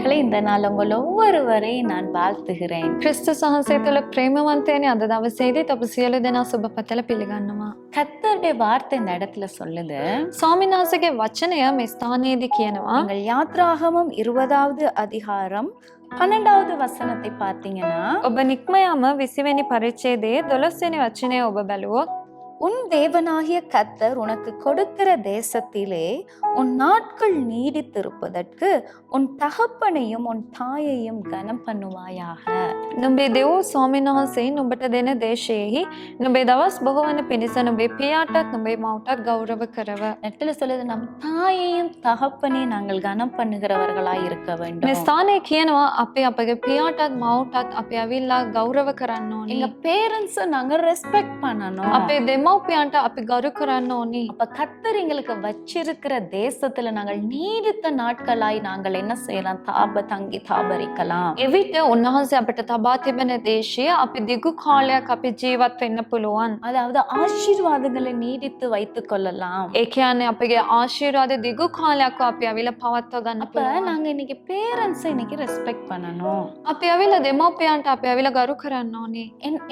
பிள்ளைகளை இந்த நாள் உங்கள் ஒவ்வொருவரையும் நான் வாழ்த்துகிறேன். ක්‍රිස්තුස් වහන්සේ තුළ ප්‍රේමවන්තයනි අද දවසේදීත් ඔබ සියලු දෙනා සුබ පතල පිළිගන්නවා. கர்த்தருடைய வார்த்தை இந்த இடத்துல சொல்லுது, ස්වාමීන් වහන්සේගේ වචනය මේ ස්ථානයේදී කියනවා நீங்கள் யாத்ராகமம் 20வது அதிகாரம் 12வது வசனத்தை பார்த்தீங்கன்னா, ඔබ නික්මයාම 20 වෙනි පරිච්ඡේදයේ 12 වෙනි වචනය ඔබ බැලුවොත් உன் தேவனாகிய கர்த்தர் உனக்கு கொடுக்கிற தேசத்திலே உன் நாட்கள் நீடித்திருப்பதற்கு உன் தகப்பனையும் உன் தாயையும் கனம் பண்ணுவாயாக. නුඹේ දෙව් ස්වාමීන් වහන්සේ නුඹට දෙන දේශයේහි නුඹේ දවස් බොහෝ වන පිණිස නුඹේ පියාටත් නුඹේ මව්ටත් ගෞරව කරව. இடத்துல சொல்லுது, நம் தாயையும் தகப்பனையும் நாங்கள் கனம் பண்ணுகிறவர்களாய் இருக்க මේ வேண்டும். ස්ථානයේ කියනවා අපි අපගේ පියාටත් මව්ටත් අපි අවිල්ලා ගෞරව කරන්න ඕනි. எங்க பேரண்ட்ஸ் நாங்க ரெஸ்பெக்ட் பண்ணணும். අපේ දෙමව්පියන්ට අපි ගරු කරන්න ඕනි. அப்ப கர்த்தர் எங்களுக்கு வச்சிருக்கிற தேசத்துல நாங்கள் நீடித்த நாட்களாய் நாங்கள் என்ன செய்யலாம்? தங்கி தாபரிக்கலாம். එවිට උන්වහන්සේ අපිට තබා තිබෙන දේශය අපි දිගු කාලයක් අපි ජීවත් වෙන්න පුළුවන්. அதாவது ஆசீர்வாதங்களை நீடித்து வைத்துக் கொள்ளலாம். ඒ කියන්නේ අපගේ ආශිර්වාද දිගු කාලයක් අපි අවිල පවත්වා ගන්න அப்ப පුළුවන්. நாங்க இன்னைக்கு பேரண்ட்ஸை இன்னைக்கு ரெஸ்பெக்ட் பண்ணணும். අපි අවිල දෙමව්පියන්ට අපි අවිල ගරු කරන්න ඕනි.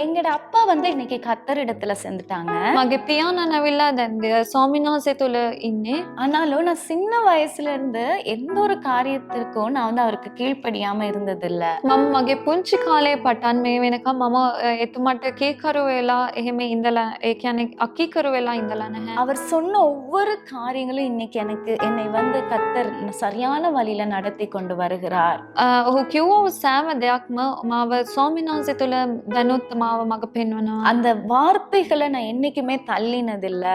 எங்கட அப்பா வந்து இன்னைக்கு கர்த்தர் இடத்துல செஞ்சுட்டாங்க. මගේ පියාණන් අවිල්ලා දැන් ස්වාමීන් වහන්සේ තුල ඉන්නේ. ஆனாலும் நான் சின்ன வயசுல இருந்து எந்த ஒரு காரியத்திற்கும் நான் வந்து அவருக்கு கீழ்ப்படியாம இருந்ததில்ல. මම මගේ පුංචි කාලේ පටන් මේ වෙනකම් මම එතුමට කීකරු වෙලා එහෙම ඉඳලා ඒ කියන්නේ අකීකරු වෙලා ඉඳලා නැහැ. அவர் சொன்ன ஒவ்வொரு காரியங்களும் இன்னைக்கு என்னை வந்து கர்த்தர் சரியான வழியில நடத்தி கொண்டு வருகிறார். ඔහු කිව්ව සෑම දෙයක්ම මාව ස්වාමීන් වහන්සේ තුල දැනුත් මාව මඟ පෙන්වනවා. அந்த வார்த்தைகளை நான் என்னைக்குமே தள்ளினதில்ல.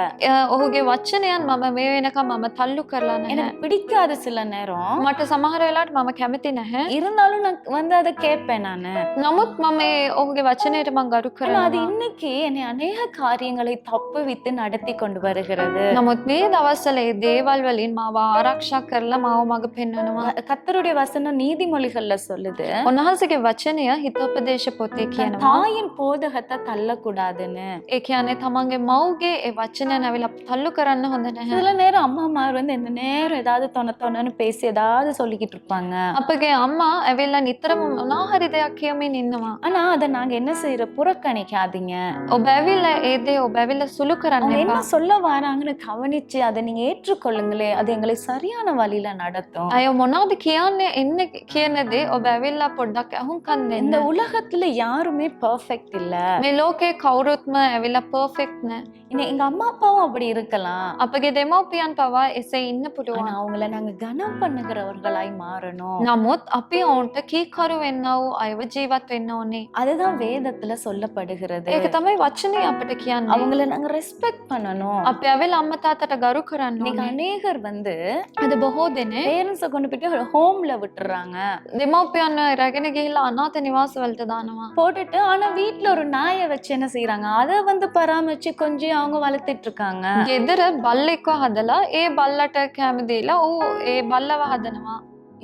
ඔහුගේ වචනයන් මම මේ වෙනකම් මම තල්ලු කරලා නැහැ. எனக்கு பிடிக்காது சில நேரம். මට සමහර වෙලාවට මම කැමති නැහැ. இருந்தாலும் நான் வந்து அதை கேட்பேன் நானு. නමුත් මම මේ ඔහුගේ වචනයට මම ගරු ஆனா அது කරනවා. இன்னைக்கு என்னை அநேக காரியங்களை தப்புவித்து நடத்தி கொண்டு வருகிறது. නමුත් මේ දවස්වල ඒ දේවල් වලින් මාව ආරක්ෂා කරලා මාව මඟ පෙන්වනවා. கர்த்தருடைய வசனம் நீதிமொழிகள்ல சொல்லுது, උන්වහන්සේගේ වචනය හිතෝපදේශ පොතේ කියනවා. தாயின் போதகத்தை தள்ளக்கூடாதுன்னு. ඒ කියන්නේ තමන්ගේ මව්ගේ ඒ වචනය නැවිලා තල්ලු කරන්න හොඳ නැහැ. சில நேரம் அம்மாமார் வந்து இந்த நேரம் ஏதாவது தொணன்னு பேசி ஏதாவது சொல்லிக்கிட்டு இருப்பாங்க. අපගේ අම්මා ඇවිල්ලා නිතරම මොනවා හරි දෙයක් කියමින් ඉන්නවා. ஆனா அதை நாங்க என்ன செய்யற? புறக்கணிக்காதீங்க. ඔබ ඇවිල්ලා ඒ දේ ඔබ ඇවිල්ලා සුළු කරන්න அவங்க එපා. என்ன சொல்ல வராங்கன்னு கவனிச்சு அதை நீங்க ஏற்றுக்கொள்ளுங்களே. அது எங்களை சரியான வழியில நடத்தும். අය මොනවද කියන්නේ එන්නේ කියන දේ ඔබ ඇවිල්ලා පොඩ්ඩක් අහුම්කම් දෙන්න. இந்த உலகத்துல யாருமே பெர்ஃபெக்ட் இல்ல. මේ ලෝකේ කවුරුත්ම ඇවිල්ලා පර්ෆෙක්ට් නෑ. எங்க அம்மா அப்பாவும் அப்படி இருக்கலாம். අපගේ දෙමව්පියන් පවා එසේ ඉන්න ஆனா පුළුවන්. அவங்கள நாங்க கனம் பண்ணுகிறவர்களாய் மாறணும். නමුත් අපි ඔවුන්ට කීකරු වෙන්න වූ අයව ජීවත් වෙන්න ඕනේ. அதுதான் வேதத்துல சொல்லப்படுகிறது. ඒක තමයි වචනේ අපිට කියන්නේ. அவங்கள நாங்க ரெஸ்பெக்ட் பண்ணணும். අපි ඇවිල්ලා අම්මා තාත්තට ගරු කරන්න இன்னைக்கு ඕනේ. அநேகர் வந்து අද බොහෝ දෙනෙක් பேரண்ட்ஸை கொண்டு போயிட்டு ஹோம்ல விட்டுறாங்க. දෙමව්පියන් රැගෙන ගිහිල්ලා අනාථ නිවාසවලට දානවා. போட்டுட்டு ஆனா வீட்ல ஒரு நாயை வச்சு என்ன செய்யறாங்க? அதை வந்து பராமரிச்சு கொஞ்சம் அவங்க வளர்த்துட்டு இருக்காங்க. ගෙදර බල්ලෙක්ව හදලා ඒ බල්ලට කැම දීලා ඌ ඒ බල්ලව හදනවා.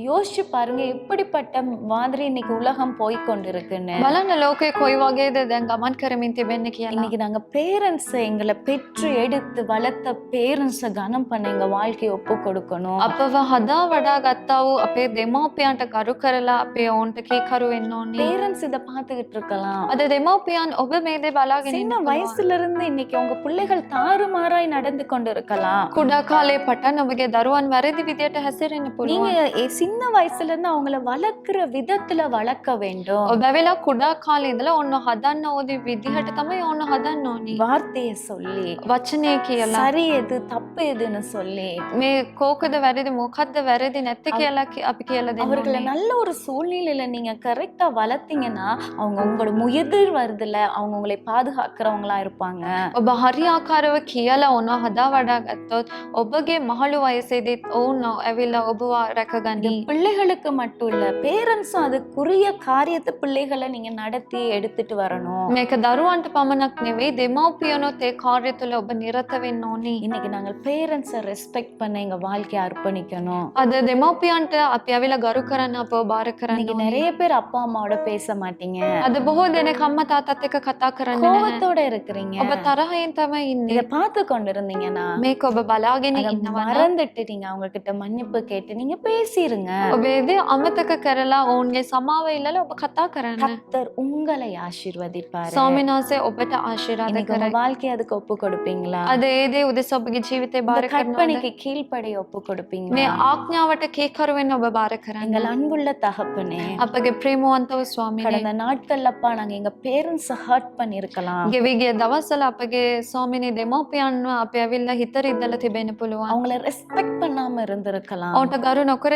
யோசிச்சு பாருங்க எப்படிப்பட்ட மாதிரி இன்னைக்கு உலகம் போய் கொண்டிருக்குன்னு. බලන්න ලෝකේ කොයි වගේද දැන් ගමන් කරමින් තිබෙන්නේ කියලා. இன்னைக்கு நாங்க பேரண்ட்ஸ் எங்களை பெற்று எடுத்து வளர்த்த பேரண்ட்ஸை கனம் பண்ண எங்க வாழ்க்கையை ஒப்பு கொடுக்கணும். අපව හදා වඩා ගත්තා වූ අපේ දෙමව්පියන්ට කරු කරලා අපේ ඔවුන්ට කීකරු වෙන්න ඕනේ. பேரண்ட்ஸ் இதை பார்த்துக்கிட்டு இருக்கலாம். අද දෙමව්පියන් ඔබ මේ දේ බලාගෙන சின்ன ඉන්න வயசுல இருந்து இன்னைக்கு உங்க பிள்ளைகள் தாறுமாறாய் நடந்து கொண்டு இருக்கலாம். කුඩා කාලේ පටන් ඔබගේ දරුවන් වැරදි විදියට හැසිරෙන්න நீங்க පුළුවන්. சின்ன வயசுல இருந்து அவங்கள வளர்க்கிற விதத்துல வளர்க்க வேண்டும். ඔබ ඇවිල්ලා කුඩා කාලේ ඉඳලා ඔන්න හදන්න ඕනේ විදිහට තමයි ඔන්න හදන්න ඕනේ. வார்த்தையை சொல்லி, වචනේ කියලා சரி எது தப்பு எதுன்னு சொல்லி මේ කෝකද වැරදි මොකද්ද වැරදි නැත්තේ කියලා අපි කියලා දෙන්න அவர்களை ඕනේ. நல்ல ஒரு சூழ்நிலையில நீங்க கரெக்டா வளர்த்தீங்கன்னா அவங்க உங்களோட முயற்சி வருதுல அவங்க உங்களை பாதுகாக்கிறவங்களா இருப்பாங்க. ඔබ හරි ආකාරව කියලා ඔන්න හදා වඩා ගත්තොත් ඔබගේ මහලු වයසේදීත් ඔවුන් ඇවිල්ලා ඔබව රැකගනී. பிள்ளைகளுக்கு மட்டும் இல்ல, பேரண்ட்ஸும் அதுக்குரிய காரியத்தை பிள்ளைகளை நீங்க நடத்தி எடுத்துட்டு வரணும். මේක දරුවන්ට පමණක් නෙවෙයි දෙමව්පියනොත් ඒ කාර්ය තුළ ඔබ නිරත වෙන්න ඕනේ. இன்னைக்கு நாங்கள் பேரண்ட்ஸை ரெஸ்பெக்ட் பண்ண எங்க வாழ்க்கையை அர்ப்பணிக்கணும். අද දෙමව්පියන්ට අපි ඇවිල්ලා ගරු කරන්න අපව බාර කරන්න இன்னைக்கு ඕනේ. நிறைய பேர் அப்பா அம்மாவோட பேச மாட்டீங்க. අද බොහෝ දෙනෙක් අම්මා තාත්තත් එක්ක කතා කරන්නේ නැහැ. கோபத்தோட இருக்கிறீங்க. ඔබ තරහින් තමයි ඉන්නේ. இத பார்த்து கொண்டு இருந்தீங்கன்னா මේක ඔබ බලාගෙන அதை ඉන්නවා. மறந்துட்டு நீங்க அவங்க கிட்ட மன்னிப்பு கேட்டு நீங்க பேசிருங்க. மன்னிச்சிடுங்க. ඔබ ඒ දේ අමතක කරලා ඔවුන්ගේ සමාව ඉල්ලලා ඔබ කතා කරන්න. கர்த்தர் உங்களை ஆசீர்வதிப்பாரு. ස්වාමීන් වහන්සේ ඔබට ආශිර්වාද இன்னைக்கு உங்க කරයි. வாழ்க்கையை அதுக்கு ஒப்பு கொடுப்பீங்களா? අද ඒ දේ උදෙසා ඔබගේ ජීවිතේ இந்த බාර කරනවද? கற்பனைக்கு கீழ்ப்படிய ஒப்பு මේ கொடுப்பீங்களா? ආඥාවට කීකරු වෙන්න ඔබ බාර කරන්න. எங்கள் அன்புள்ள தகப்பனே, අපගේ ප්‍රේමවන්තව ස්වාමීනි, கடந்த நாட்கள்லப்பா நாங்க எங்க பேரண்ட்ஸ் ஹர்ட் பண்ணிருக்கலாம். ගෙවි ගිය දවස්වල අපගේ ස්වාමීනි දෙමව්පියන්ව අපි ඇවිල්ලා හිත රිද්දලා තිබෙන්න පුළුවන්. அவங்கள ரெஸ்பெக்ட் பண்ணாம இருந்திருக்கலாம். ඔවුන්ට ගරු නොකර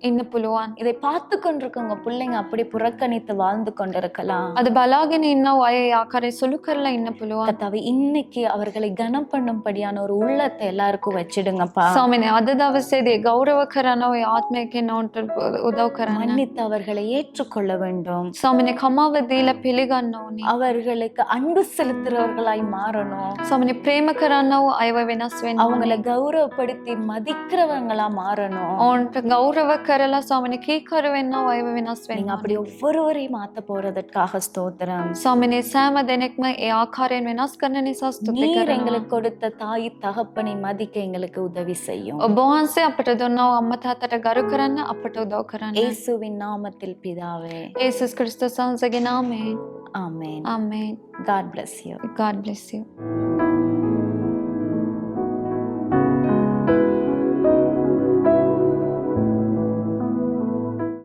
ඉන්න පුළුවන්. இதை பார்த்து கொண்டிருக்கவங்க பிள்ளைங்க அப்படி புறக்கணித்து வாழ்ந்து கொண்டிருக்கலாம். අද බලාගෙන ඉන්නව අය ඒ ආකාරයෙන් සුළු කරලා ඉන්න පුළුවන්. கர்த்தாவே, இன்னைக்கு அவர்களை கனம் பண்ணும்படியான ஒரு உள்ளத்தை எல்லாருக்கும் வச்சிடுங்கப்பா. ස්වාමීනි අද දවසේදී ගෞරව කරන ඔය ආත්මයකින් ඔවුන්ට උදව් කරන්න. மன்னித்து அவர்களை ஏற்றுக்கொள்ள வேண்டும். ස්වාමීනි කමාව දීලා පිළිගන්න ඕනි. அவர்களுக்கு அன்பு செலுத்துறவர்களாய் மாறணும். ස්වාමීනි ප්‍රේම කරන්නව අයව වෙනස් වෙන්න அவங்களை ඕනි. கௌரவப்படுத்தி மதிக்கிறவங்களா மாறணும். ඔවුන්ට ගෞරව කරලා ස්වාමීනි කීකරු වෙන්නව අයව වෙනස් වෙන්න நீங்க ඕනි. அப்படி ஒவ்வொருவரையும் மாத்த போறதற்காக ஸ்தோத்திரம். ස්වාමීනි සෑම දෙනෙක්ම ඒ ආකාරයෙන් වෙනස් කරන නිසා ස්තුති நீர் කරනවා. எங்களுக்கு கொடுத்த தாய் தகப்பனை மதிக்க எங்களுக்கு உதவி செய்யும். ඔබ වහන්සේ අපට දුන්නව අම්මා තාත්තට ගරු කරන්න අපට උදව් කරන්න. இயேசுவின் நாமத்தில் பிதாவே, යේසුස් ක්‍රිස්තුස් වහන්සේගේ නාමයෙන්. ஆமென். ආමේන්. God bless you. God bless you.